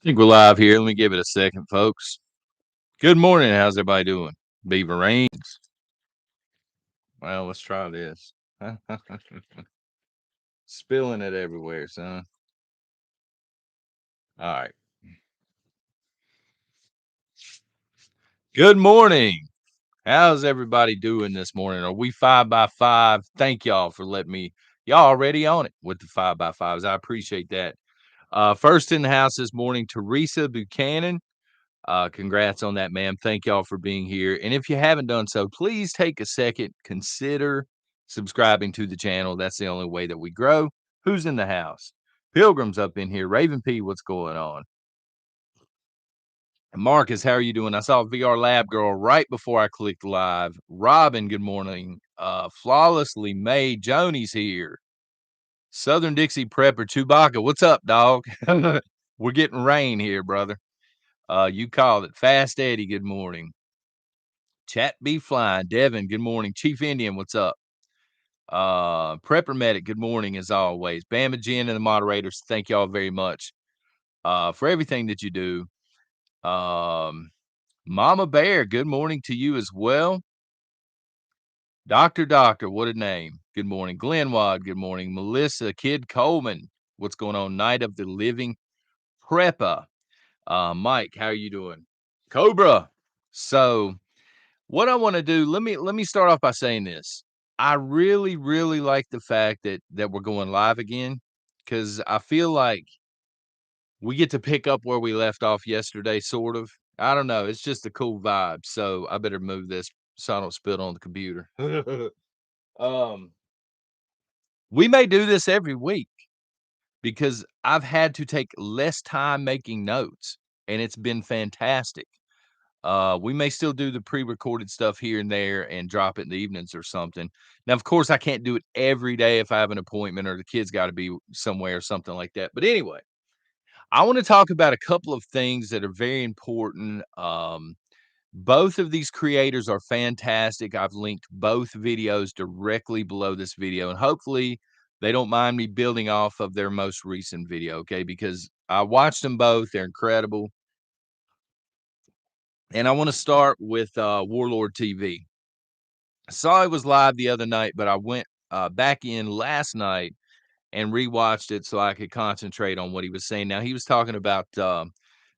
Think we're live here. Let me give it a second, folks. Good morning. How's everybody doing? Beaver rains. Well, let's try this. Spilling it everywhere, son. All right. Good morning. How's everybody doing this morning? Are we 5x5? Thank y'all for letting me. Y'all already on it with the 5x5s. I appreciate that. First in the house this morning, Teresa Buchanan. Congrats on that, ma'am. Thank y'all for being here. And if you haven't done so, please take a second, consider subscribing to the channel. That's the only way that we grow. Who's in the house? Pilgrim's up in here. Raven P, what's going on? Marcus, how are you doing? I saw VR Lab Girl right before I clicked live. Robin, good morning. Flawlessly made. Joni's here. Southern Dixie Prepper Chewbacca, what's up, dog? We're getting rain here, brother. You called it. Fast Eddie, good morning. Chat be flying. Devin, good morning. Chief Indian, what's up? Prepper Medic, good morning as always. Bama Jen and the moderators, thank y'all very much for everything that you do. Mama Bear, good morning to you as well. Doctor, what a name. Good morning. Glenn Wad, good morning. Melissa, Kid Coleman, what's going on? Night of the Living Prepper. Mike, how are you doing? Cobra. So what I want to do, let me start off by saying this. I really, really like the fact that we're going live again because I feel like we get to pick up where we left off yesterday, sort of. I don't know. It's just a cool vibe. So I better move this so I don't spill it on the computer. um, we may do this every week because I've had to take less time making notes, and it's been fantastic. We may still do the pre-recorded stuff here and there and drop it in the evenings or something. Now, of course, I can't do it every day if I have an appointment or the kids got to be somewhere or something like that. But anyway, I want to talk about a couple of things that are very important. Both of these creators are fantastic. I've linked both videos directly below this video, and hopefully they don't mind me building off of their most recent video, okay? Because I watched them both. They're incredible. And I want to start with Warlord TV. I saw it was live the other night, but I went back in last night and rewatched it so I could concentrate on what he was saying. Now, he was talking about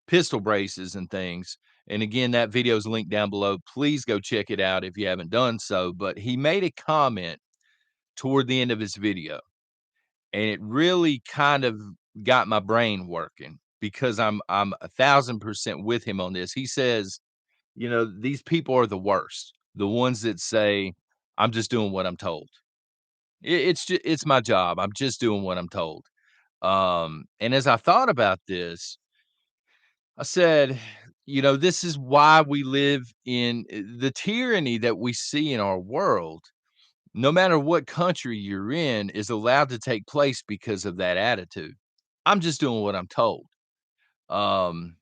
pistol braces and things. And again, that video is linked down below. Please go check it out if you haven't done so. But he made a comment toward the end of his video, and it really kind of got my brain working because I'm 1,000% with him on this. He says, you know, these people are the worst. The ones that say, "I'm just doing what I'm told." It's my job. I'm just doing what I'm told. And as I thought about this, I said, you know, this is why we live in the tyranny that we see in our world. No matter what country you're in, is allowed to take place because of that attitude. I'm just doing what I'm told. Um,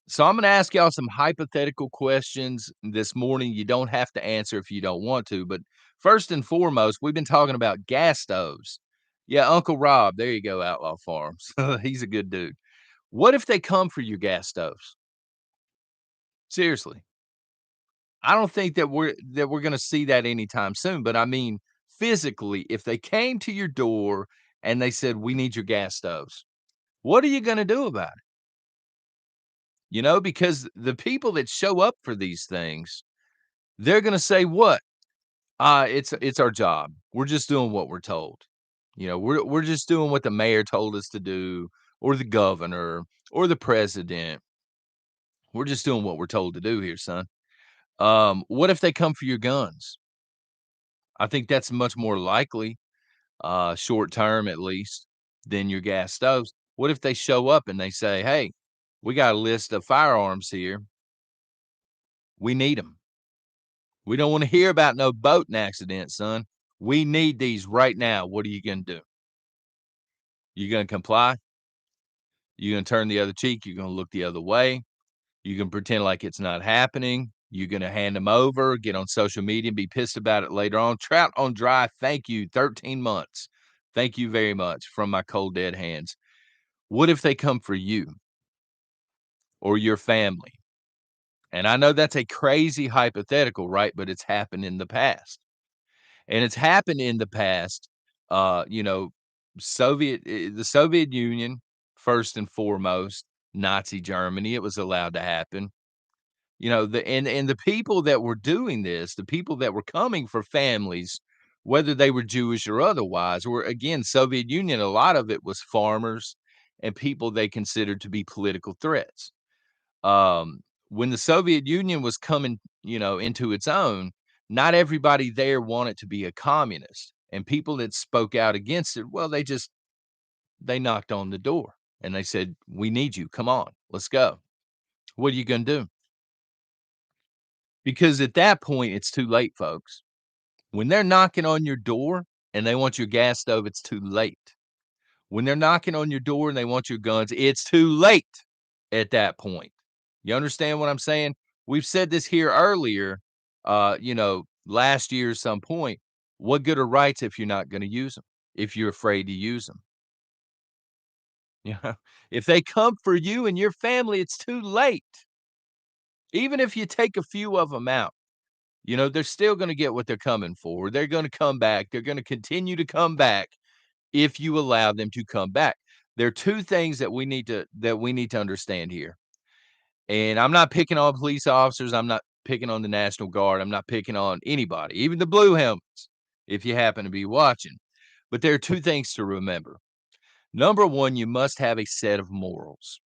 So I'm gonna ask y'all some hypothetical questions this morning. You don't have to answer if you don't want to, but first and foremost, we've been talking about gas stoves. Yeah, Uncle Rob, there you go, Outlaw Farms. He's a good dude. What if they come for your gas stoves? Seriously. I don't think that we're gonna see that anytime soon, but I mean physically, if they came to your door and they said, "We need your gas stoves," what are you gonna do about it? You know, because the people that show up for these things, they're gonna say what? It's our job. We're just doing what we're told. You know, we're just doing what the mayor told us to do, or the governor, or the president. We're just doing what we're told to do here, son. What if they come for your guns? I think that's much more likely, short term at least, than your gas stoves. What if they show up and they say, "Hey, we got a list of firearms here. We need them. We don't want to hear about no boating accident, son. We need these right now. What are you gonna do? You gonna comply? You gonna turn the other cheek? You gonna look the other way? You can pretend like it's not happening? You gonna hand them over, get on social media, and be pissed about it later on? Trout on dry, thank you, 13 months. Thank you very much from my cold dead hands. What if they come for you? or your family. And I know that's a crazy hypothetical, right? But it's happened in the past. And it's happened in the past, you know, the Soviet Union, first and foremost, Nazi Germany, it was allowed to happen. You know, and the people that were doing this, the people that were coming for families, whether they were Jewish or otherwise, or again, Soviet Union, a lot of it was farmers and people they considered to be political threats. When the Soviet Union was coming, you know, into its own, not everybody there wanted to be a communist. And people that spoke out against it, well, they knocked on the door and they said, "We need you. Come on, let's go." What are you going to do? Because at that point, it's too late, folks. When they're knocking on your door and they want your gas stove, it's too late. When they're knocking on your door and they want your guns, it's too late at that point. You understand what I'm saying? We've said this here earlier, you know, last year at some point. What good are rights if you're not gonna use them? If you're afraid to use them? You know? If they come for you and your family, it's too late. Even if you take a few of them out, you know, they're still gonna get what they're coming for. They're gonna come back. They're gonna continue to come back if you allow them to come back. There are 2 things that we need to understand here. And I'm not picking on police officers, I'm not picking on the National Guard, I'm not picking on anybody, even the blue helmets, if you happen to be watching. But there are 2 things to remember. Number 1, you must have a set of morals,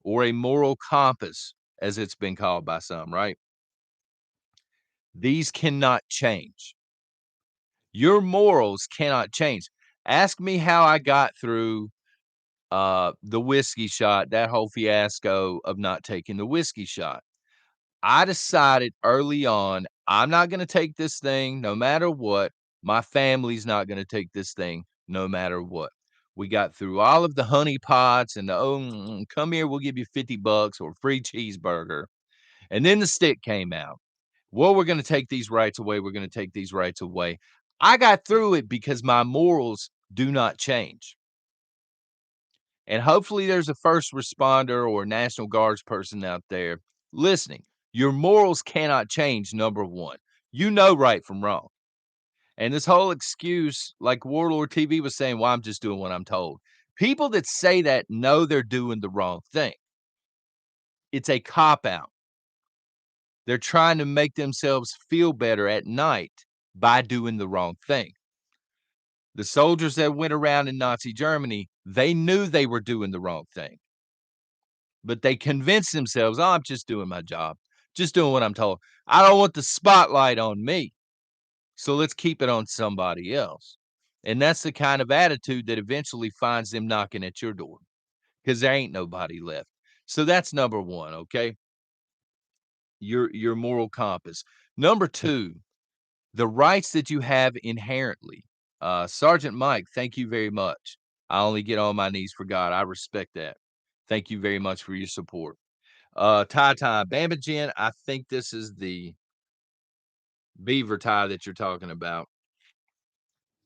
or a moral compass, as it's been called by some, right? These cannot change. Your morals cannot change. Ask me how I got through, the whiskey shot, that whole fiasco of not taking the whiskey shot. I decided early on, I'm not gonna take this thing no matter what. My family's not gonna take this thing no matter what. We got through all of the honey pots and the, "Oh, come here, we'll give you 50 bucks or free cheeseburger." And then the stick came out. "Well, we're gonna take these rights away, we're gonna take these rights away." I got through it because my morals do not change. And hopefully there's a first responder or National Guards person out there listening. Your morals cannot change, number 1. You know right from wrong. And this whole excuse, like Warlord TV was saying, "Well, I'm just doing what I'm told." People that say that know they're doing the wrong thing. It's a cop out. They're trying to make themselves feel better at night by doing the wrong thing. The soldiers that went around in Nazi Germany, they knew they were doing the wrong thing. But they convince themselves, "Oh, I'm just doing my job, just doing what I'm told. I don't want the spotlight on me, so let's keep it on somebody else." And that's the kind of attitude that eventually finds them knocking at your door, because there ain't nobody left. So that's number 1, okay? Your moral compass. Number 2, the rights that you have inherently. Sergeant Mike, thank you very much. I only get on my knees for God. I respect that. Thank you very much for your support. Tie, Bama Jen, I think this is the beaver tie that you're talking about.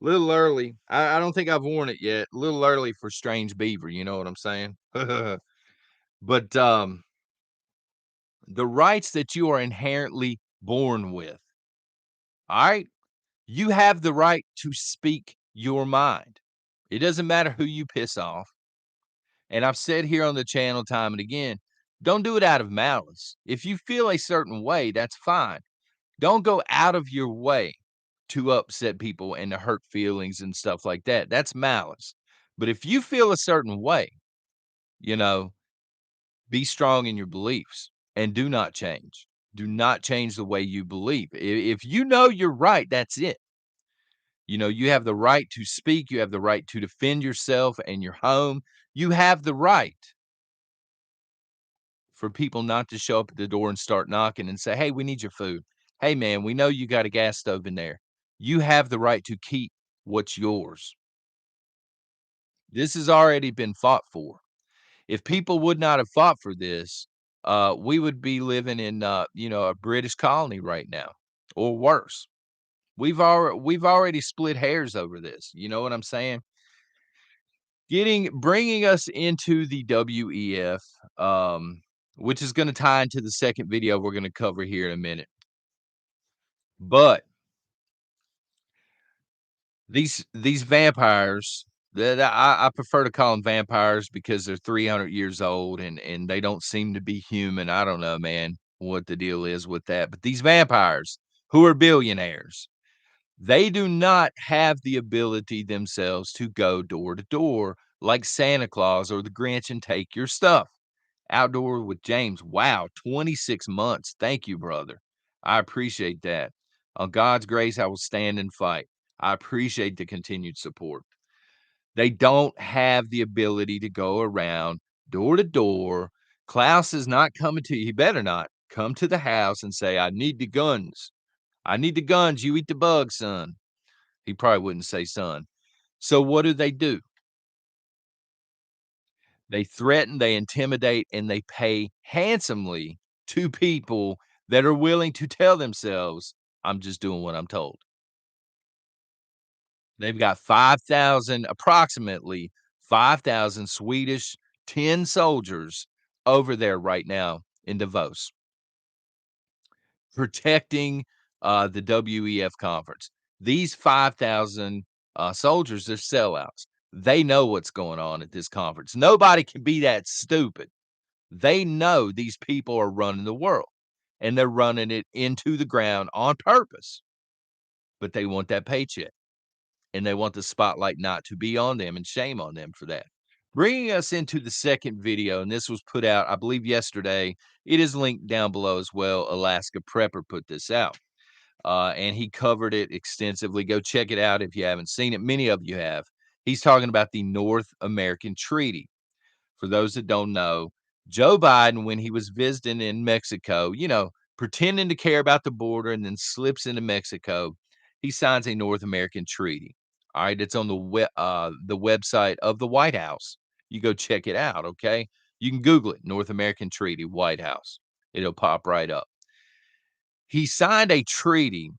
Little early. I don't think I've worn it yet. A little early for strange beaver, you know what I'm saying? But, the rights that you are inherently born with, alright? You have the right to speak your mind. It doesn't matter who you piss off. And I've said here on the channel time and again, don't do it out of malice. If you feel a certain way, that's fine. Don't go out of your way to upset people and to hurt feelings and stuff like that. That's malice. But if you feel a certain way, you know, be strong in your beliefs and do not change. Do not change the way you believe. If you know you're right, that's it. You know, you have the right to speak. You have the right to defend yourself and your home. You have the right for people not to show up at the door and start knocking and say, "Hey, we need your food. Hey, man, we know you got a gas stove in there." You have the right to keep what's yours. This has already been fought for. If people would not have fought for this, we would be living in, you know, a British colony right now, or worse. We've already split hairs over this. You know what I'm saying? Bringing us into the WEF. which is gonna tie into the second video we're gonna cover here in a minute. But these vampires that I prefer to call them vampires because they're 300 years old and they don't seem to be human. I don't know, man, what the deal is with that. But these vampires who are billionaires, they do not have the ability themselves to go door to door like Santa Claus or the Grinch and take your stuff. Outdoor with James. Wow, 26 months. Thank you, brother. I appreciate that. On God's grace, I will stand and fight. I appreciate the continued support. They don't have the ability to go around door to door. Klaus is not coming to you. He better not come to the house and say, I need the guns. I need the guns. You eat the bugs, son. He probably wouldn't say son. So what do? They threaten, they intimidate, and they pay handsomely to people that are willing to tell themselves, "I'm just doing what I'm told." They've got 5,000 approximately 5,000 Swedish tin soldiers over there right now in Davos, protecting, the WEF conference. These 5,000, soldiers, they're sellouts. They know what's going on at this conference. Nobody can be that stupid. They know these people are running the world, and they're running it into the ground on purpose, but they want that paycheck, and they want the spotlight not to be on them, and shame on them for that. Bringing us into the second video, and this was put out, I believe, yesterday. It is linked down below as well. Alaska Prepper put this out, and he covered it extensively. Go check it out if you haven't seen it. Many of you have. He's talking about the North American Treaty. For those that don't know, Joe Biden, when he was visiting in Mexico, pretending to care about the border and then slips into Mexico, he signs a North American treaty. All right, it's on the website of the White House. You go check it out, okay? You can Google it, North American Treaty, White House. It'll pop right up. He signed a treaty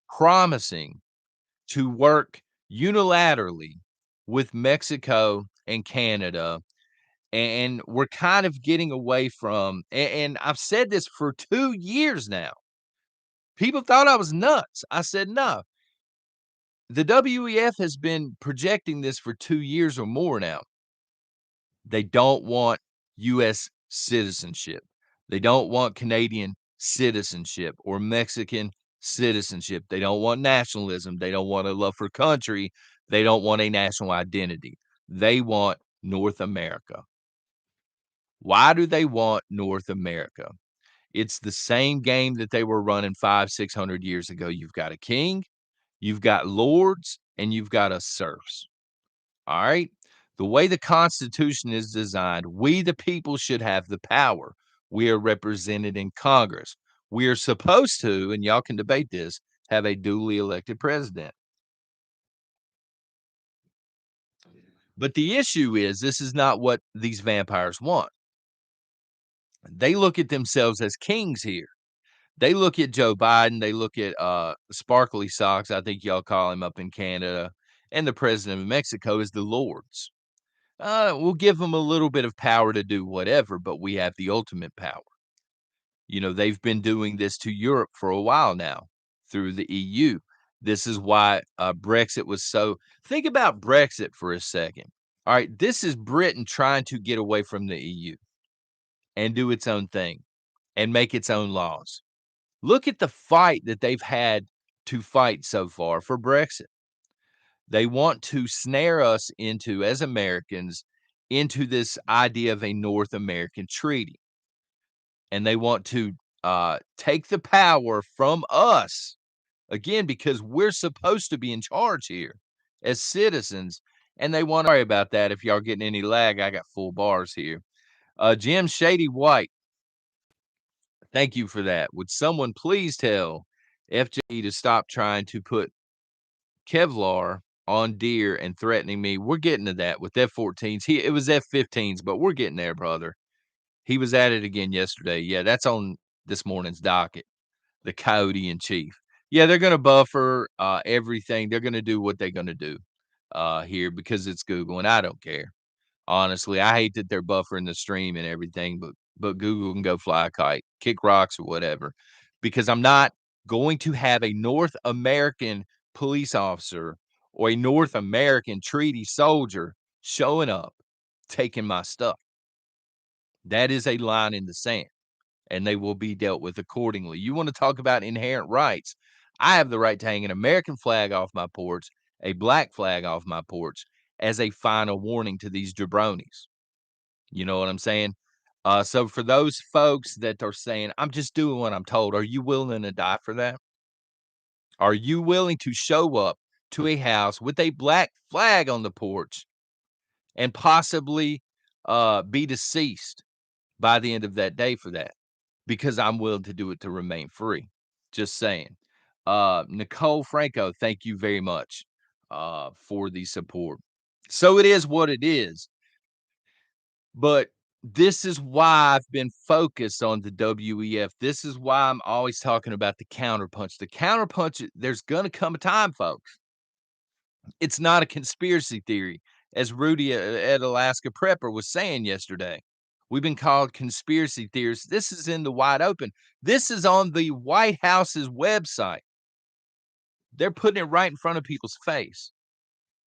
promising to work unilaterally with Mexico and Canada, and we're kind of getting away from and I've said this for 2 years now. People thought I was nuts. I said, "No." The WEF has been projecting this for 2 years or more now. They don't want US citizenship. They don't want Canadian citizenship or Mexican citizenship. They don't want nationalism. They don't want a love for country. They don't want a national identity. They want North America. Why do they want North America? It's the same game that they were running 5, 600 years ago. You've got a king, you've got lords, and you've got us serfs. All right? The way the Constitution is designed, we the people should have the power. We are represented in Congress. We are supposed to, and y'all can debate this, have a duly elected president. But the issue is this is not what these vampires want. They look at themselves as kings here. They look at Joe Biden, they look at, Sparkly Socks, I think y'all call him up in Canada, and the president of Mexico as the lords. We'll give them a little bit of power to do whatever, but we have the ultimate power. They've been doing this to Europe for a while now through the EU. This is why, Brexit was so think about Brexit for a second. All right, this is Britain trying to get away from the EU and do its own thing and make its own laws. Look at the fight that they've had to fight so far for Brexit. They want to snare us into, as Americans, into this idea of a North American treaty. And they want to take the power from us, again, because we're supposed to be in charge here as citizens. And they want to worry about that. If y'all getting any lag, I got full bars here. Jim Shady White, thank you for that. Would someone please tell FJE to stop trying to put Kevlar on deer and threatening me? We're getting to that with F-14s. It was F-15s, but we're getting there, brother. He was at it again yesterday. Yeah, that's on this morning's docket. The coyote in chief. Yeah, they're gonna buffer everything. They're gonna do what they're gonna do here because it's Google, and I don't care. Honestly, I hate that they're buffering the stream and everything, but but Google can go fly a kite, kick rocks or whatever, because I'm not going to have a North American police officer or a North American treaty soldier showing up, taking my stuff. That is a line in the sand, and they will be dealt with accordingly. You want to talk about inherent rights? I have the right to hang an American flag off my porch, a black flag off my porch, as a final warning to these jabronis. You know what I'm saying? So for those folks that are saying, "I'm just doing what I'm told," are you willing to die for that? Are you willing to show up to a house with a black flag on the porch and possibly, be deceased by the end of that day for that? Because I'm willing to do it to remain free. Just saying. Nicole Franco, thank you very much, for the support. So it is what it is. But this is why I've been focused on the WEF. This is why I'm always talking about the counterpunch. The counterpunch, there's gonna come a time, folks. It's not a conspiracy theory, as Rudy at Alaska Prepper was saying yesterday. We've been called conspiracy theorists. This is in the wide open. This is on the White House's website. They're putting it right in front of people's face.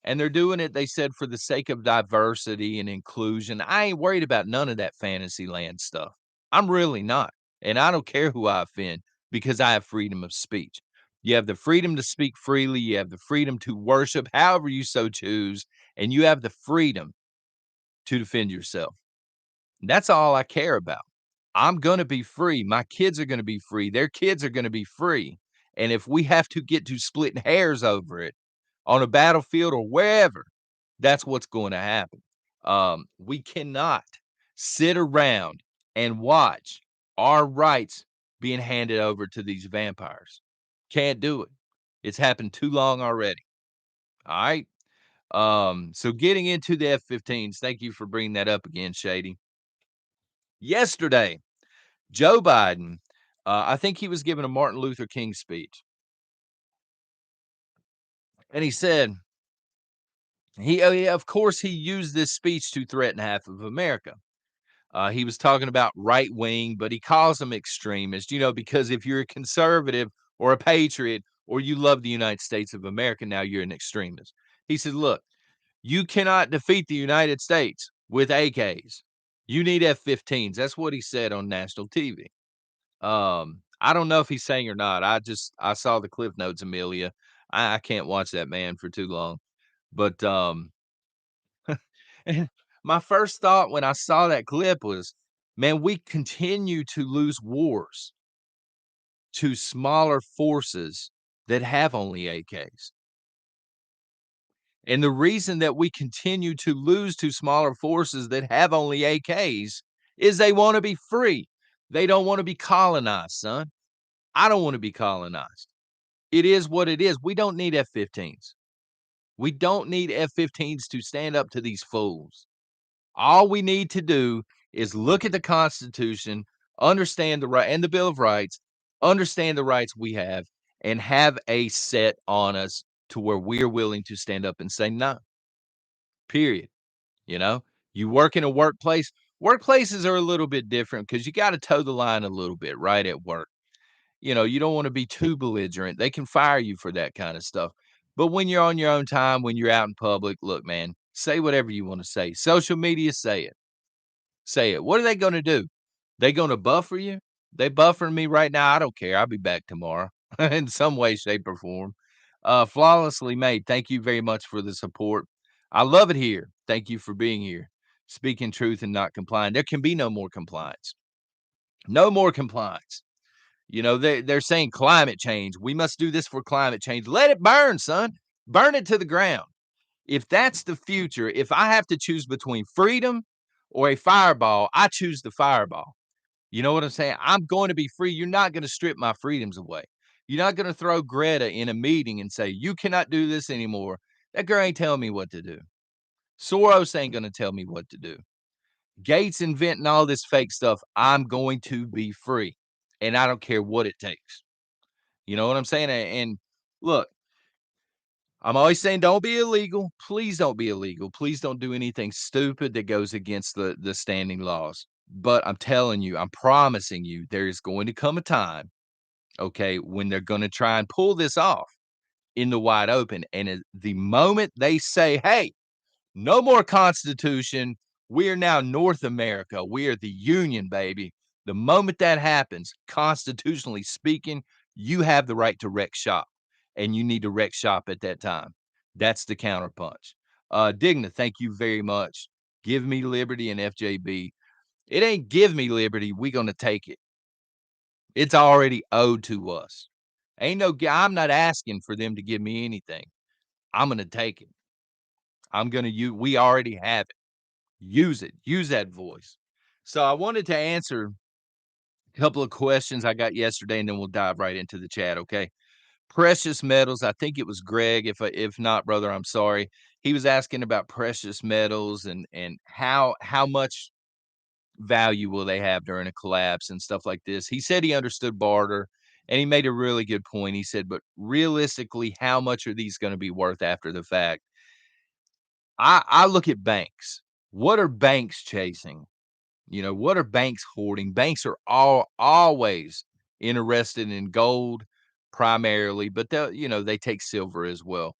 And they're doing it, they said, for the sake of diversity and inclusion. I ain't worried about none of that fantasy land stuff. I'm really not. And I don't care who I offend because I have freedom of speech. You have the freedom to speak freely. You have the freedom to worship however you so choose. And you have the freedom to defend yourself. That's all I care about. I'm going to be free. My kids are going to be free. Their kids are going to be free. And if we have to get to splitting hairs over it, on a battlefield or wherever, that's what's going to happen. We cannot sit around and watch our rights being handed over to these vampires. Can't do it. It's happened too long already. All right. So getting into the F-15s, thank you for bringing that up again, Shady. Yesterday, Joe Biden, I think he was giving a Martin Luther King speech, and he said, of course, he used this speech to threaten half of America. He was talking about right wing, but he calls them extremists, because if you're a conservative or a patriot or you love the United States of America, now you're an extremist. He said, look, you cannot defeat the United States with AKs. You need F-15s. That's what he said on national TV. I don't know if he's saying or not. I saw the cliff notes, Amelia. I can't watch that man for too long. But and my first thought when I saw that clip was, man, we continue to lose wars to smaller forces that have only AKs. And the reason that we continue to lose to smaller forces that have only AKs is they want to be free. They don't want to be colonized, son. I don't want to be colonized. It is what it is. We don't need F-15s. We don't need F-15s to stand up to these fools. All we need to do is look at the Constitution, understand the right and the Bill of Rights, understand the rights we have, and have a set on us to where we're willing to stand up and say no. Period. You know, you work in a workplace. Workplaces are a little bit different because you got to toe the line a little bit, right? At work. You don't want to be too belligerent. They can fire you for that kind of stuff. But when you're on your own time, when you're out in public, look, man, say whatever you want to say. Social media, say it. Say it. What are they gonna do? They gonna buffer you? They buffering me right now. I don't care. I'll be back tomorrow in some way, shape, or form. Flawlessly made. Thank you very much for the support. I love it here. Thank you for being here. Speaking truth and not complying. There can be no more compliance. No more compliance. They're saying climate change. We must do this for climate change. Let it burn, son. Burn it to the ground. If that's the future, if I have to choose between freedom or a fireball, I choose the fireball. You know what I'm saying? I'm going to be free. You're not going to strip my freedoms away. You're not going to throw Greta in a meeting and say, you cannot do this anymore. That girl ain't telling me what to do. Soros ain't going to tell me what to do. Gates inventing all this fake stuff. I'm going to be free. And I don't care what it takes. You know what I'm saying? And look, I'm always saying don't be illegal. Please don't be illegal. Please don't do anything stupid that goes against the standing laws. But I'm telling you, I'm promising you, there is going to come a time, okay, when they're gonna try and pull this off in the wide open, and the moment they say, "Hey, no more Constitution. We are now North America. We are the Union, baby." The moment that happens, constitutionally speaking, you have the right to wreck shop, and you need to wreck shop at that time. That's the counterpunch. Digna, thank you very much. Give me liberty and FJB. It ain't give me liberty. We gonna take it. It's already owed to us. Ain't no. I'm not asking for them to give me anything. I'm gonna take it. I'm gonna use. We already have it. Use it. Use that voice. So I wanted to answer a couple of questions I got yesterday, and then we'll dive right into the chat, okay? Precious metals, I think it was Greg. If not, brother, I'm sorry. He was asking about precious metals and how much value will they have during a collapse and stuff like this. He said he understood barter, and he made a really good point. He said, but realistically, how much are these going to be worth after the fact? I look at banks. What are banks chasing? You know, what are banks hoarding? Banks are always interested in gold primarily, but they take silver as well.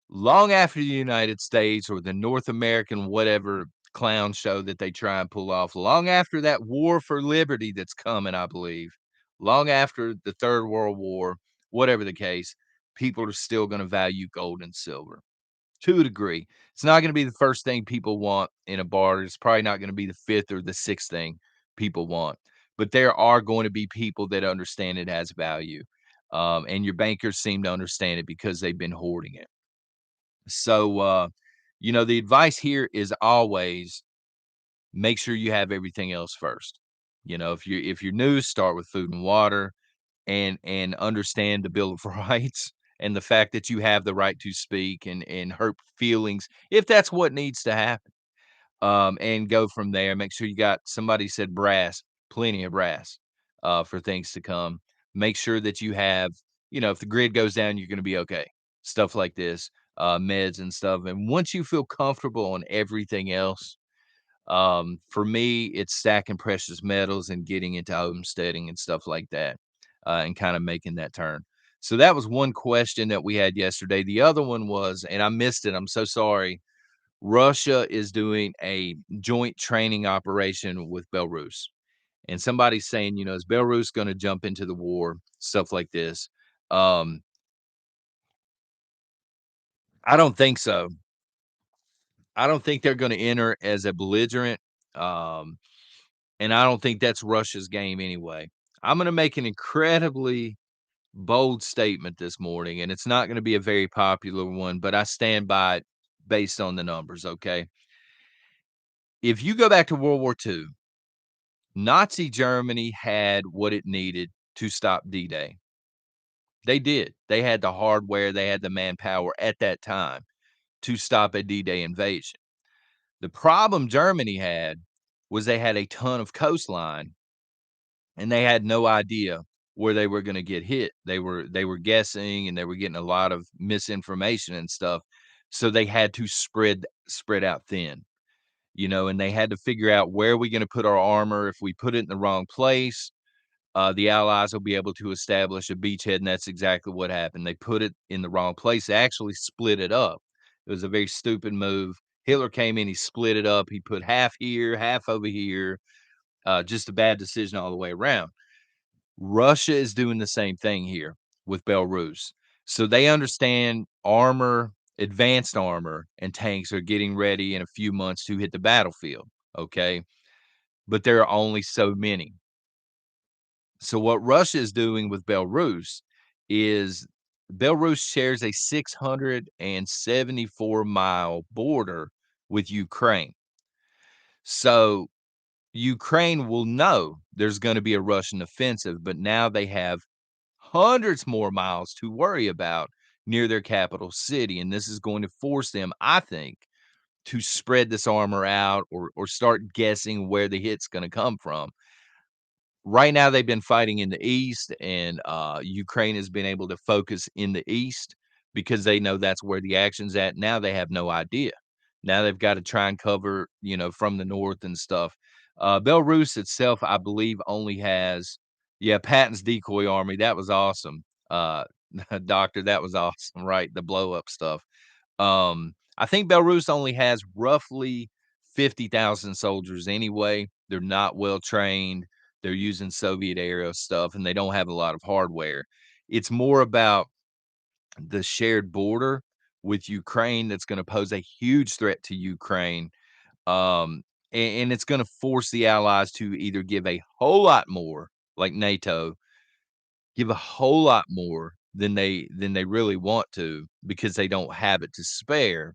Long after the United States or the North American whatever clown show that they try and pull off, long after that war for liberty that's coming, I believe, long after the Third World War, whatever the case, people are still going to value gold and silver to a degree. It's not gonna be the first thing people want in a bar. It's probably not gonna be the 5th or the 6th thing people want, but there are going to be people that understand it has value, and your bankers seem to understand it because they've been hoarding it. So, the advice here is always make sure you have everything else first. If you're new, start with food and water and understand the Bill of Rights and the fact that you have the right to speak and hurt feelings if that's what needs to happen. And go from there. Make sure you got somebody said brass, plenty of brass for things to come. Make sure that you have, if the grid goes down, you're going to be okay. Stuff like this, meds and stuff. And once you feel comfortable on everything else, for me, it's stacking precious metals and getting into homesteading and stuff like that, and kind of making that turn. So that was one question that we had yesterday. The other one was, and I missed it. I'm so sorry. Russia is doing a joint training operation with Belarus. And somebody's saying, is Belarus going to jump into the war? Stuff like this. Um, I don't think so. I don't think they're going to enter as a belligerent. Um, And I don't think that's Russia's game anyway. I'm gonna make an incredibly bold statement this morning, and it's not gonna be a very popular one, but I stand by it based on the numbers, okay? If you go back to World War II, Nazi Germany had what it needed to stop D-Day. They did. They had the hardware, they had the manpower at that time to stop a D-Day invasion. The problem Germany had was they had a ton of coastline and they had no idea where they were gonna get hit. They were guessing, and they were getting a lot of misinformation and stuff, so they had to spread out thin, and they had to figure out where are we gonna put our armor. If we put it in the wrong place, the Allies will be able to establish a beachhead, and that's exactly what happened. They put it in the wrong place. They actually split it up. It was a very stupid move. Hitler came in, he split it up. He put half here, half over here, just a bad decision all the way around. Russia is doing the same thing here with Belarus. So they understand armor, advanced armor, and tanks are getting ready in a few months to hit the battlefield. Okay. But there are only so many. So what Russia is doing with Belarus is Belarus shares a 674-mile border with Ukraine. So Ukraine will know there's going to be a Russian offensive, but now they have hundreds more miles to worry about near their capital city. And this is going to force them, I think, to spread this armor out or start guessing where the hit's going to come from. Right now, they've been fighting in the east, and Ukraine has been able to focus in the east because they know that's where the action's at. Now they have no idea. Now they've got to try and cover, from the north and stuff. Belarus itself, I believe, only has yeah, Patton's decoy army, that was awesome. Uh, doctor, that was awesome, right? The blow up stuff. I think Belarus only has roughly 50,000 soldiers anyway. They're not well trained. They're using Soviet era stuff and they don't have a lot of hardware. It's more about the shared border with Ukraine that's going to pose a huge threat to Ukraine. And it's going to force the allies to either give a whole lot more, like NATO, give a whole lot more than they really want to because they don't have it to spare.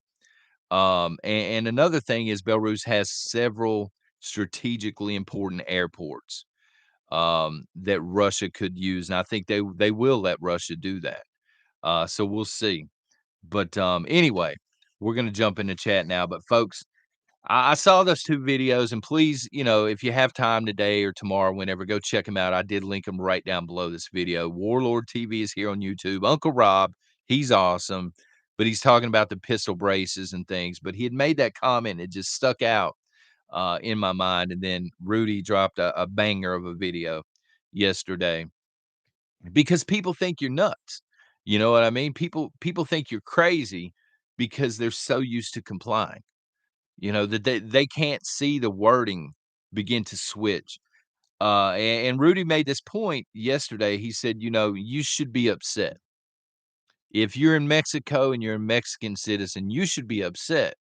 And another thing is Belarus has several strategically important airports that Russia could use, and I think they will let Russia do that. So we'll see. But anyway, we're gonna jump into chat now. But folks, I saw those 2 videos, and please, if you have time today or tomorrow, whenever, go check them out. I did link them right down below this video. Warlord TV is here on YouTube. Uncle Rob, he's awesome, but he's talking about the pistol braces and things. But he had made that comment, it just stuck out in my mind. And then Rudy dropped a banger of a video yesterday because people think you're nuts. You know what I mean? People think you're crazy because they're so used to complying. That they can't see the wording begin to switch. And Rudy made this point yesterday. He said, you should be upset. If you're in Mexico and you're a Mexican citizen, you should be upset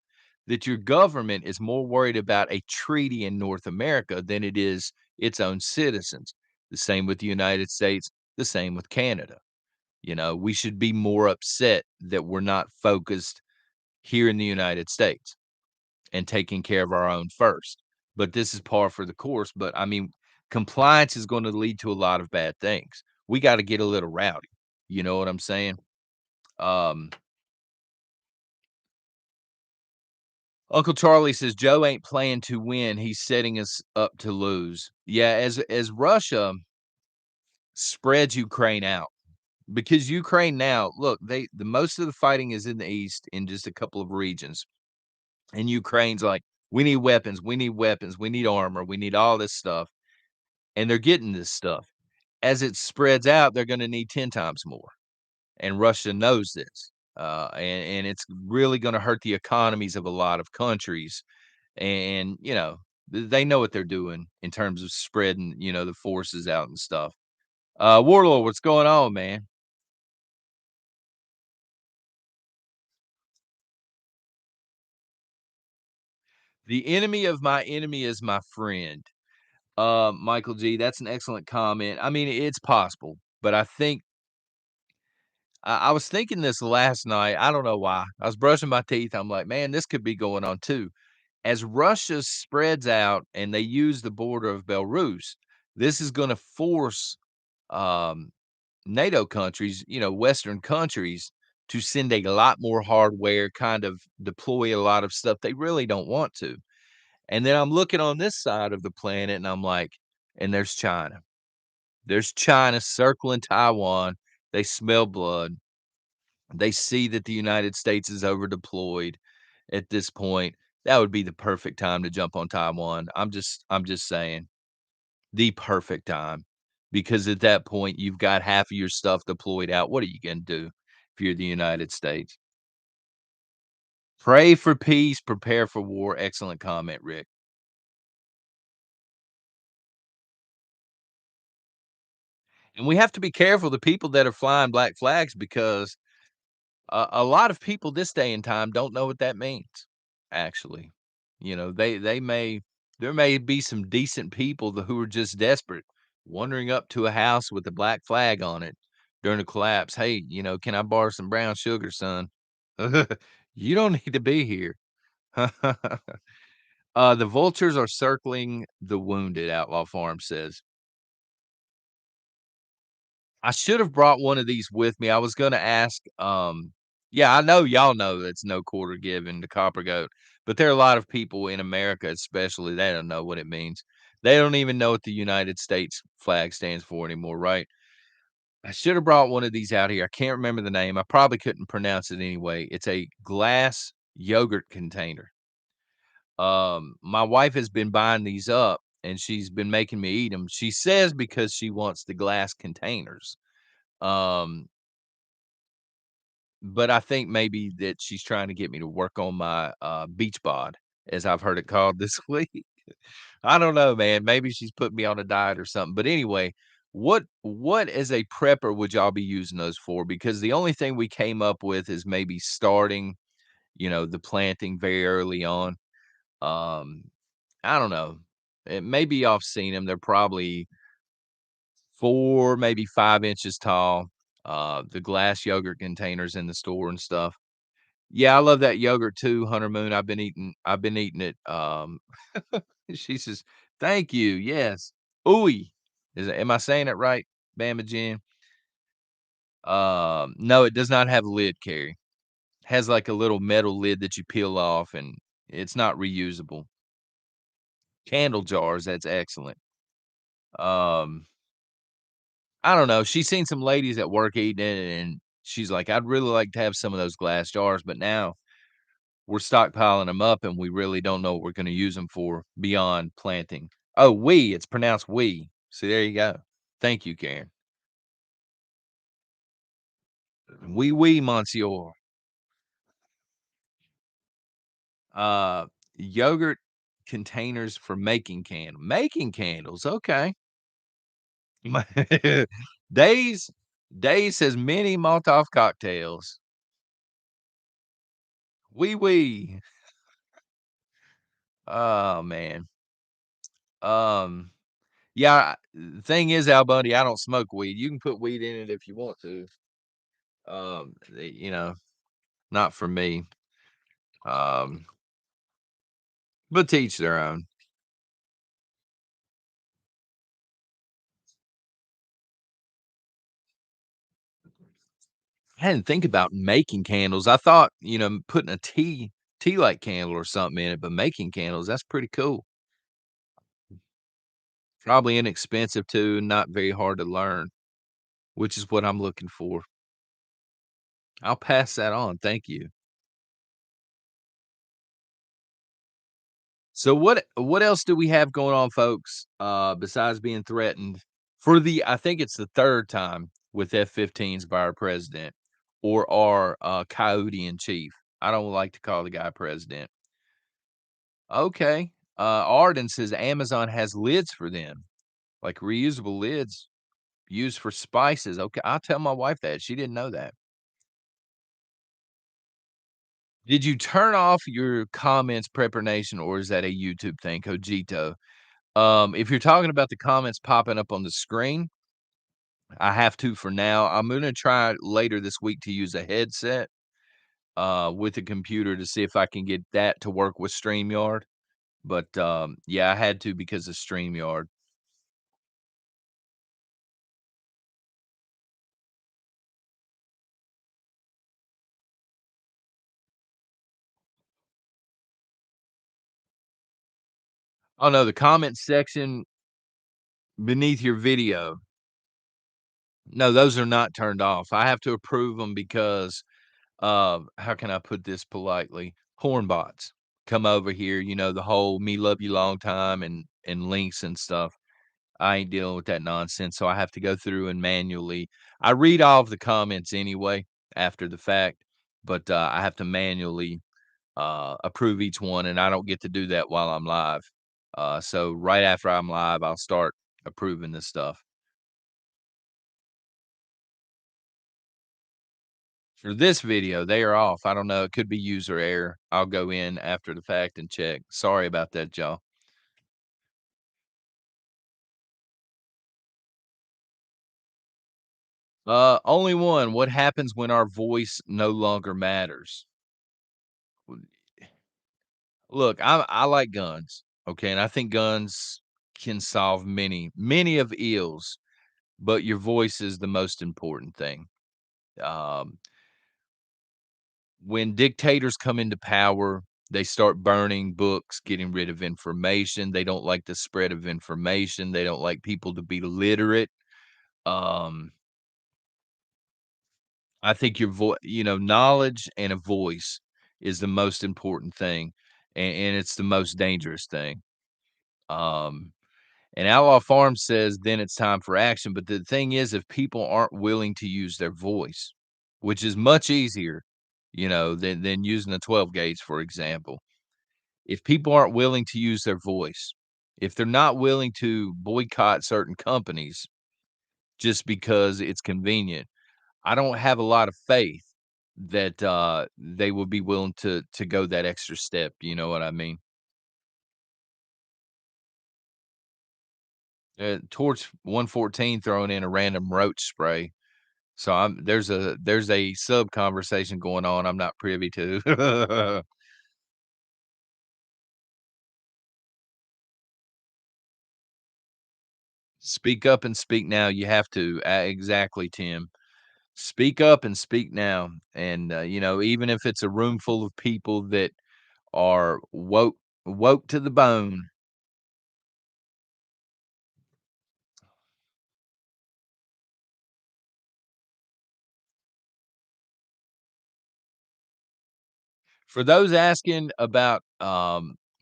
that your government is more worried about a treaty in North America than it is its own citizens. The same with the United States, the same with Canada. We should be more upset that we're not focused here in the United States and taking care of our own first. But this is par for the course. But I mean, compliance is going to lead to a lot of bad things. We got to get a little rowdy. You know what I'm saying? Um, Uncle Charlie says Joe ain't playing to win. He's setting us up to lose. Yeah, as Russia spreads Ukraine out, because Ukraine now, look, the most of the fighting is in the east in just a couple of regions. And Ukraine's like, we need weapons, we need weapons, we need armor, we need all this stuff. And they're getting this stuff. As it spreads out, they're gonna need 10 times more, and Russia knows this, and it's really gonna hurt the economies of a lot of countries, and, they know what they're doing in terms of spreading, the forces out and stuff. Warlord, what's going on, man? "The enemy of my enemy is my friend." Michael G, that's an excellent comment. I mean, it's possible, but I think I was thinking this last night, I don't know why. I was brushing my teeth, I'm like, "Man, this could be going on too." As Russia spreads out and they use the border of Belarus, this is gonna force, um, NATO countries, Western countries, to send a lot more hardware, kind of deploy a lot of stuff they really don't want to. And then I'm looking on this side of the planet and I'm like, and there's China. There's China circling Taiwan. They smell blood. They see that the United States is over deployed at this point. That would be the perfect time to jump on Taiwan. I'm just saying, the perfect time, because at that point you've got half of your stuff deployed out. What are you gonna do if you're the United States? Pray for peace, prepare for war. Excellent comment, Rick. And we have to be careful the people that are flying black flags because a lot of people this day and time don't know what that means, actually. They may there may be some decent people who are just desperate, wandering up to a house with a black flag on it during a collapse. "Hey, can I borrow some brown sugar, son?" You don't need to be here. The vultures are circling the wounded, Outlaw Farm says. I should have brought one of these with me. I was gonna ask, yeah, I know y'all know that's no quarter given, the copper goat, but there are a lot of people in America, especially, they don't know what it means. They don't even know what the United States flag stands for anymore, right? I should have brought one of these out here. I can't remember the name. I probably couldn't pronounce it anyway. It's a glass yogurt container. My wife has been buying these up, and she's been making me eat them. She says because she wants the glass containers. Um, but I think maybe that she's trying to get me to work on my, beach bod, as I've heard it called this week. I don't know, man. Maybe she's putting me on a diet or something. But anyway, what as a prepper would y'all be using those for? Because the only thing we came up with is maybe starting, the planting very early on. Um, I don't know. Maybe y'all have seen them. They're probably 4, maybe 5 inches tall. The glass yogurt containers in the store and stuff. Yeah, I love that yogurt too, Hunter Moon. I've been eating it. She says, "Thank you." Yes. Ooey. Am I saying it right, Bama Jen? No, it does not have a lid, Carrie. Has like a little metal lid that you peel off, and it's not reusable. Candle jars, that's excellent. Um, I don't know. She's seen some ladies at work eating it, and she's like, "I'd really like to have some of those glass jars," but now we're stockpiling them up, and we really don't know what we're gonna use them for beyond planting. Oh, it's pronounced we. See, there you go. Thank you, Karen. Oui, monsieur. Uh, Yogurt containers for making candles, okay. My Days Days says mini Molotov cocktails. Oui. Oh, man. Um, yeah, the thing is, Al Bundy, I don't smoke weed. You can put weed in it if you want to. Not for me. Um, but to each their own. I didn't think about making candles. I thought, putting a tea light candle or something in it, but making candles, that's pretty cool. Probably inexpensive too, not very hard to learn, which is what I'm looking for. I'll pass that on. Thank you. So what else do we have going on, folks, besides being threatened for I think it's the 3rd time with F-15s by our president or our, coyote in chief. I don't like to call the guy president. Okay. Arden says Amazon has lids for them, like reusable lids used for spices. Okay, I'll tell my wife that. She didn't know that. Did you turn off your comments, Prepper Nation, or is that a YouTube thing, Cogito? If you're talking about the comments popping up on the screen, I have to for now. I'm gonna try later this week to use a headset with a computer to see if I can get that to work with StreamYard. But yeah, I had to because of StreamYard. Oh no, the comment section beneath your video. No, those are not turned off. I have to approve them because how can I put this politely? Porn bots come over here, the whole "me love you long time" and links and stuff. I ain't dealing with that nonsense, so I have to go through and manually I read all of the comments anyway after the fact, but, I have to manually, approve each one, and I don't get to do that while I'm live. So right after I'm live, I'll start approving this stuff. For this video, they are off. I don't know, it could be user error. I'll go in after the fact and check. Sorry about that, y'all. Only one. What happens when our voice no longer matters? Look, I like guns, okay, and I think guns can solve many of ills, but your voice is the most important thing. Um, when dictators come into power, they start burning books, getting rid of information. They don't like the spread of information. They don't like people to be literate. Um, I think knowledge and a voice is the most important thing, and it's the most dangerous thing. Um And Outlaw Farms says, "Then it's time for action." But the thing is, if people aren't willing to use their voice, which is much easier, than using a 12 gauge, for example. If people aren't willing to use their voice, if they're not willing to boycott certain companies just because it's convenient, I don't have a lot of faith that, they will be willing to go that extra step, you know what I mean? Torch 114 throwing in a random roach spray. So there's a sub conversation going on I'm not privy to. Speak up and speak now. You have to. Exactly, Tim. Speak up and speak now. And even if it's a room full of people that are woke to the bone. For those asking about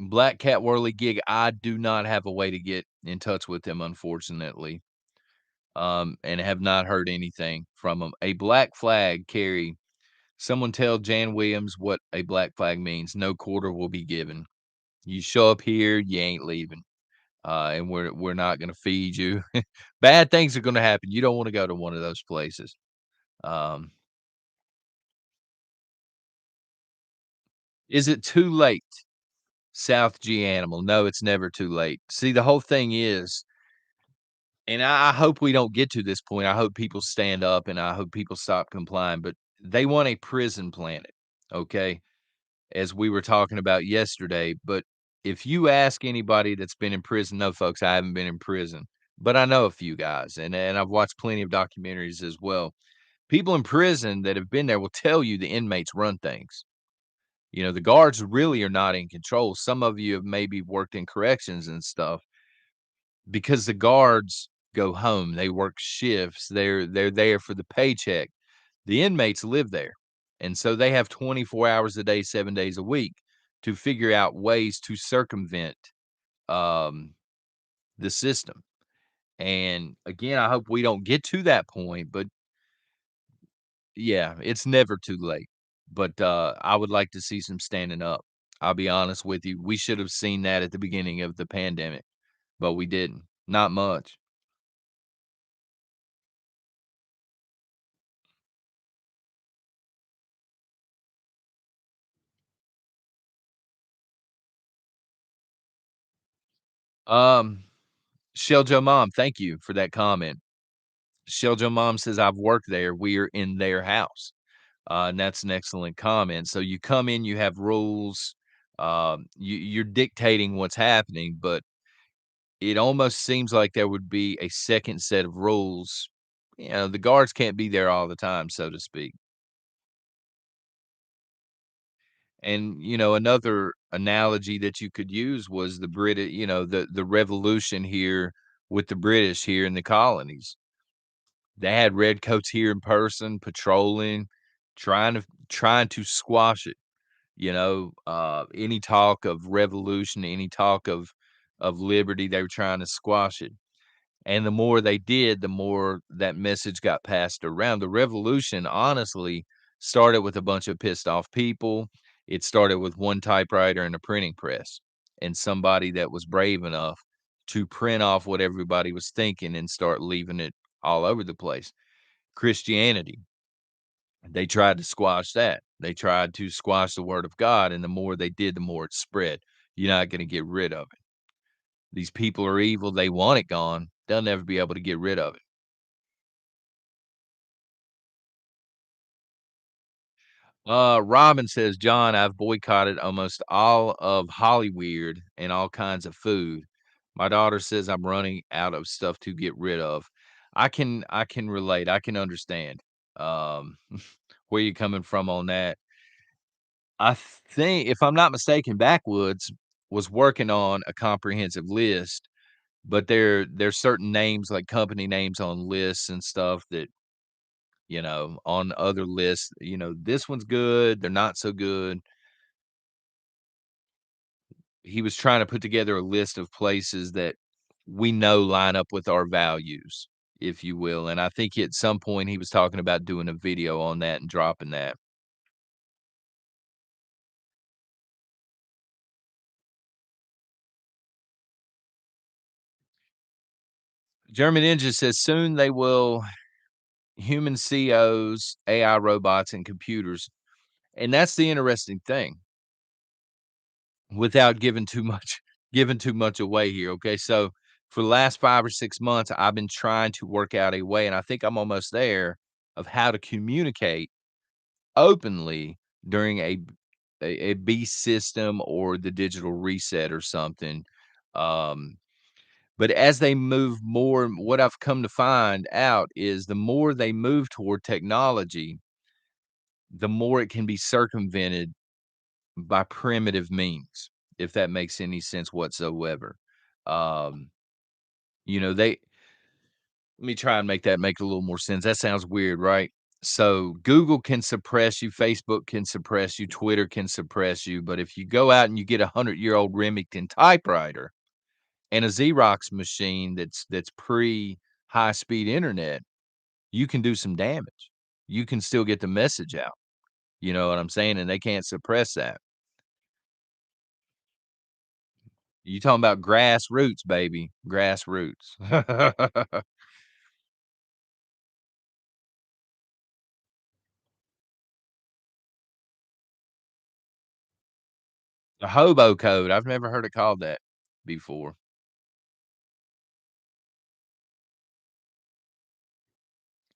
Black Cat Whirly gig, I do not have a way to get in touch with them, unfortunately. And have not heard anything from them. A black flag, Carrie. Someone tell Jan Williams what a black flag means. No quarter will be given. You show up here, you ain't leaving. And we're not gonna feed you. Bad things are gonna happen. You don't wanna go to one of those places. Um, is it too late? South G Animal. No, it's never too late. See, the whole thing is, and I hope we don't get to this point. I hope people stand up and I hope people stop complying, but they want a prison planet. Okay. As we were talking about yesterday. But if you ask anybody that's been in prison, no, folks, I haven't been in prison, but I know a few guys, and I've watched plenty of documentaries as well. People in prison that have been there will tell you the inmates run things. The guards really are not in control. Some of you have maybe worked in corrections and stuff because the guards go home. They work shifts. They're there for the paycheck. The inmates live there, and so they have 24 hours a day, 7 days a week to figure out ways to circumvent, um, the system, and, again, I hope we don't get to that point, but, yeah, it's never too late, but, I would like to see some standing up. I'll be honest with you, we should have seen that at the beginning of the pandemic, but we didn't. Not much. Um, Shell Joe Mom, thank you for that comment. Shell Joe Mom says, "I've worked there. We're in their house." And that's an excellent comment. So you come in, you have rules, you're dictating what's happening, but it almost seems like there would be a second set of rules. The guards can't be there all the time, so to speak. And another analogy that you could use was the British, the revolution here with the British here in the colonies. They had redcoats here in person patrolling, trying to squash it. Any talk of revolution, any talk of liberty, they were trying to squash it. And the more they did, the more that message got passed around. The revolution honestly started with a bunch of pissed off people. It started with one typewriter and a printing press and somebody that was brave enough to print off what everybody was thinking and start leaving it all over the place. Christianity, they tried to squash that. They tried to squash the word of God, and the more they did, the more it spread. You're not gonna get rid of it. These people are evil, they want it gone. They'll never be able to get rid of it. Robin says, "John, I've boycotted almost all of Hollyweird and all kinds of food. My daughter says I'm running out of stuff to get rid of." I can relate, I can understand, um, where you're coming from on that. I think, if I'm not mistaken, Backwoods was working on a comprehensive list, but there's certain names, like company names on lists and stuff that, on other lists, this one's good, they're not so good. He was trying to put together a list of places that we know line up with our values, if you will, and I think at some point he was talking about doing a video on that and dropping that. German Ninja says, "Soon they will human COs, AI robots, and computers." And that's the interesting thing, without giving too much giving too much away here, okay? So, for the last 5 or 6 months, I've been trying to work out a way, and I think I'm almost there, of how to communicate openly during a beast system or the digital reset or something. Um, but as they move more, what I've come to find out is the more they move toward technology, the more it can be circumvented by primitive means, if that makes any sense whatsoever. Um, they let me try and make that make a little more sense. That sounds weird, right? So Google can suppress you, Facebook can suppress you, Twitter can suppress you, but if you go out and you get a 100-year-old Remington typewriter and a Xerox machine that's pre high speed internet, you can do some damage. You can still get the message out. You know what I'm saying? And they can't suppress that. You talking about grassroots, baby, grassroots. The hobo code, I've never heard it called that before.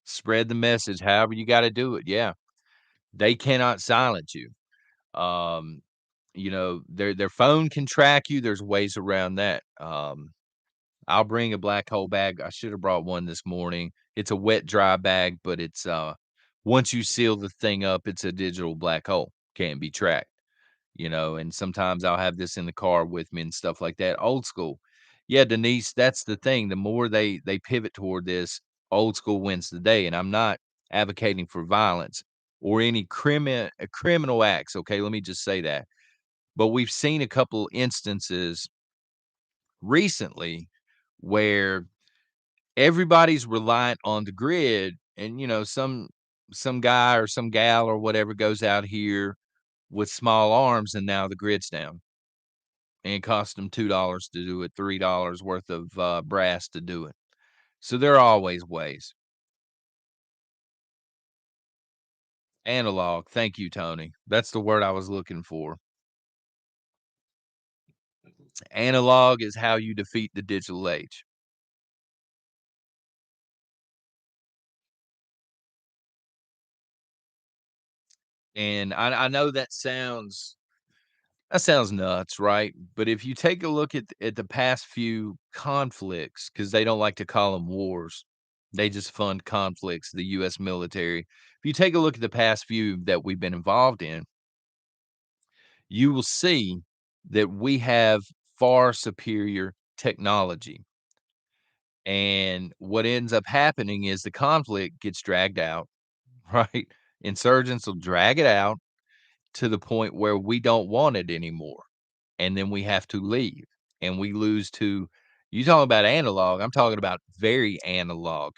Spread the message however you gotta do it, yeah. They cannot silence you. Um, their phone can track you, there's ways around that. I'll bring a black hole bag. I should have brought one this morning. It's a wet, dry bag, but once you seal the thing up, it's a digital black hole, can't be tracked. And sometimes I'll have this in the car with me and stuff like that. Old school. Yeah, Denise, that's the thing. The more they pivot toward this, old school wins the day. And I'm not advocating for violence or any criminal acts. Okay, let me just say that. But we've seen a couple instances recently where everybody's reliant on the grid, and some guy or some gal or whatever goes out here with small arms, and now the grid's down and it cost them $2 to do it, $3 worth of, brass to do it. So there are always ways. Analog, thank you, Tony. That's the word I was looking for. Analog is how you defeat the digital age. And I know that sounds nuts, right? But if you take a look at the past few conflicts, because they don't like to call them wars, they just fund conflicts, the US military. If you take a look at the past few that we've been involved in, you will see that we have far superior technology. And what ends up happening is the conflict gets dragged out, right? Insurgents will drag it out to the point where we don't want it anymore. And then we have to leave and we lose to, you talking about analog, I'm talking about very analog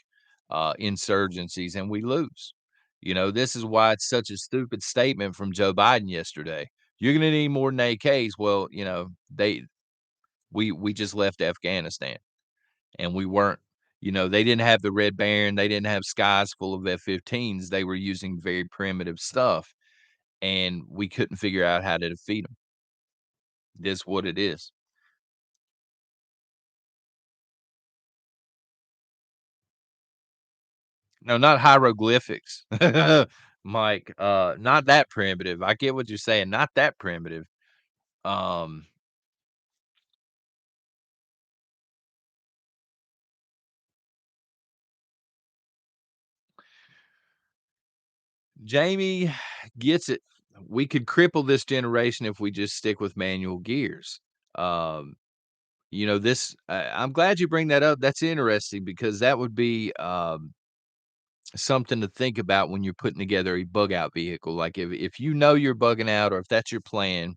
insurgencies, and we lose. This is why it's such a stupid statement from Joe Biden yesterday. You're gonna need more than AKs. Well, we just left Afghanistan and we weren't, they didn't have the Red Baron, they didn't have skies full of F-15s. They were using very primitive stuff, and we couldn't figure out how to defeat them. This what it is. No, not hieroglyphics. Mike, not that primitive. I get what you're saying, not that primitive. Um, Jamie gets it. We could cripple this generation if we just stick with manual gears. Um, I'm glad you bring that up. That's interesting because that would be, something to think about when you're putting together a bug out vehicle. Like if you know you're bugging out or if that's your plan,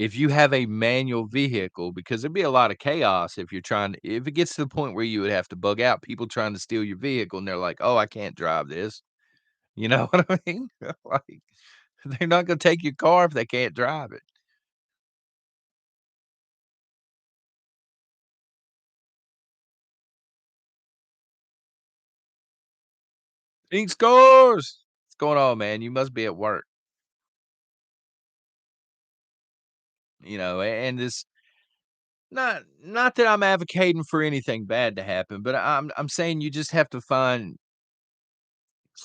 if you have a manual vehicle, because there'd be a lot of chaos if you're trying to if it gets to the point where you would have to bug out people trying to steal your vehicle and they're like, "Oh, I can't drive this." You know what I mean? Like, they're not gonna take your car if they can't drive it. Pink scores! What's going on, man? You must be at work, and this not that I'm advocating for anything bad to happen, but I'm saying you just have to find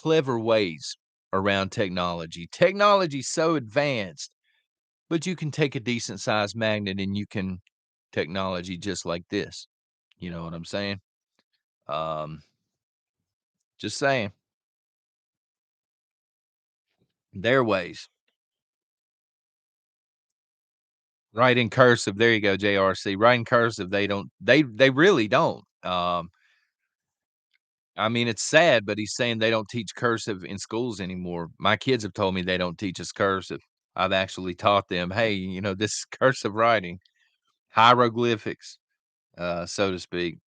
clever ways around technology. Technology's so advanced, but you can take a decent sized magnet and you can technology just like this. You know what I'm saying? Um, just saying. Their ways. Write in cursive. There you go, JRC. Write in cursive. They really don't. I mean, it's sad, but he's saying they don't teach cursive in schools anymore. My kids have told me they don't teach us cursive. I've actually taught them, hey, this is cursive writing, hieroglyphics, so to speak.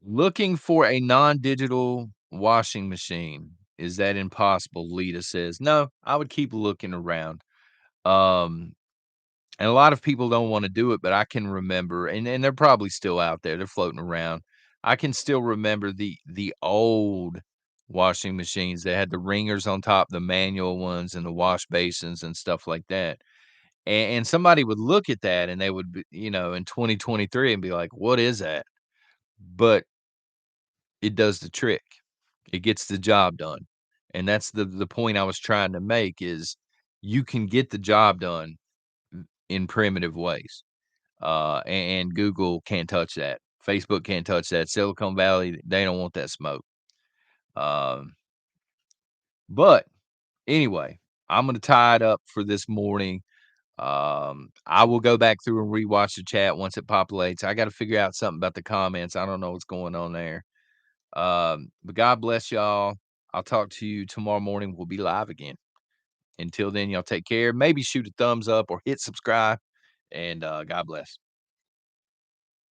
Looking for a non-digital washing machine. Is that impossible? Lita says. No, I would keep looking around. Um, and a lot of people don't want to do it, but I can remember, and they're probably still out there. They're floating around. I can still remember the old washing machines that had the ringers on top, the manual ones, and the wash basins and stuff like that. And somebody would look at that, and they would, be, in 2023, and be like, "What is that?" But it does the trick. It gets the job done. And that's the point I was trying to make is you can get the job done in primitive ways. And Google can't touch that. Facebook can't touch that. Silicon Valley, they don't want that smoke. Um, but anyway, I'm gonna tie it up for this morning. I will go back through and rewatch the chat once it populates. I got to figure out something about the comments. I don't know what's going on there. But God bless y'all. I'll talk to you tomorrow morning. We'll be live again. Until then, y'all take care. Maybe shoot a thumbs up or hit subscribe. And God bless.